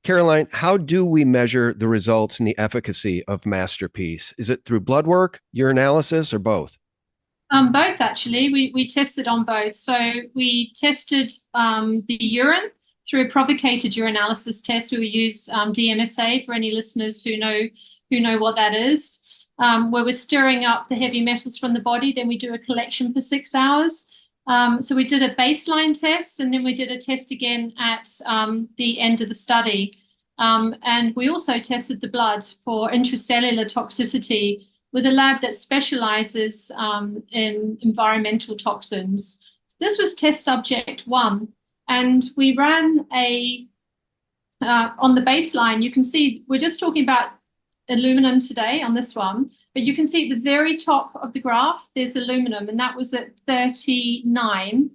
Caroline, how do we measure the results and the efficacy of MasterPeace? Is it through blood work, urinalysis, or both? Both actually. We tested on both. So we tested the urine through a provocated urinalysis test. We would use DMSA for any listeners who know what that is, where we're stirring up the heavy metals from the body. Then we do a collection for 6 hours. So we did a baseline test, and then we did a test again at the end of the study. And we also tested the blood for intracellular toxicity with a lab that specializes in environmental toxins. This was test subject 1, and we ran on the baseline. You can see we're just talking about aluminum today on this one, but you can see at the very top of the graph, there's aluminum, and that was at 39,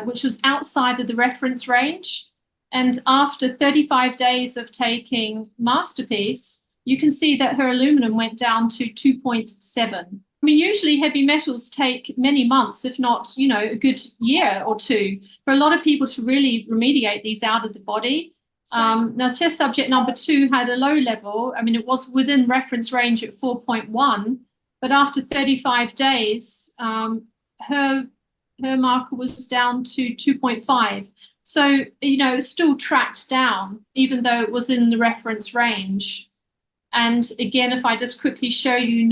which was outside of the reference range. And after 35 days of taking MasterPeace, you can see that her aluminum went down to 2.7. I mean, usually heavy metals take many months, if not, a good year or two, for a lot of people to really remediate these out of the body. Now, test subject number 2 had a low level. I mean, it was within reference range at 4.1, but after 35 days, her marker was down to 2.5. So, it still tracked down, even though it was in the reference range. And again, if I just quickly show you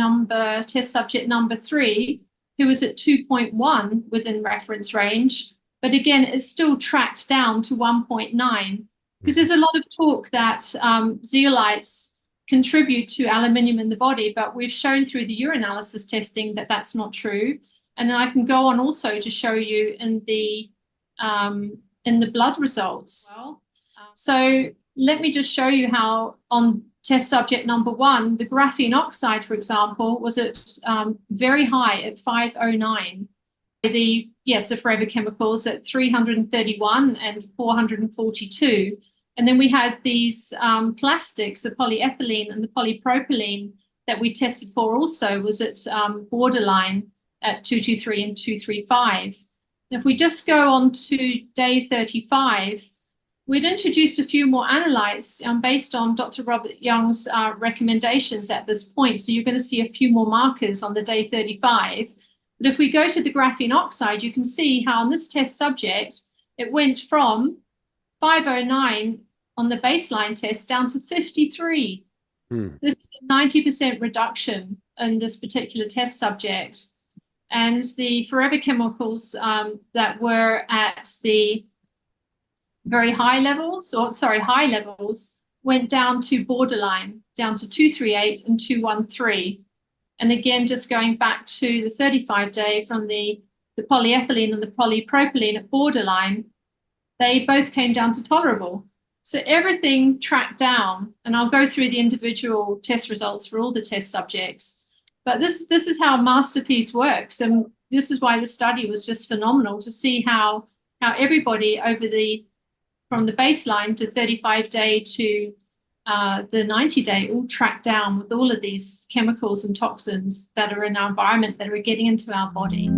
test subject number 3, who was at 2.1 within reference range, but again, it still tracked down to 1.9, because there's a lot of talk that zeolites contribute to aluminium in the body, but we've shown through the urinalysis testing that that's not true. And then I can go on also to show you in the blood results. So let me just show you how on test subject number 1, the graphene oxide, for example, was at very high at 509. The forever chemicals at 331 and 442. And then we had these plastics, the polyethylene and the polypropylene that we tested for also was at borderline at 223 and 235. If we just go on to day 35, we'd introduced a few more analytes based on Dr. Robert Young's recommendations at this point. So you're going to see a few more markers on the day 35. But if we go to the graphene oxide, you can see how on this test subject, it went from 509 on the baseline test down to 53. This is a 90% reduction in this particular test subject. And the forever chemicals that were at the high levels, went down to borderline, down to 238 and 213. And again, just going back to the 35-day from the polyethylene and the polypropylene at borderline, they both came down to tolerable. So everything tracked down, and I'll go through the individual test results for all the test subjects. But this is how MasterPeace works, and this is why the study was just phenomenal to see how everybody from the baseline to 35-day to the 90-day all tracked down with all of these chemicals and toxins that are in our environment that are getting into our body.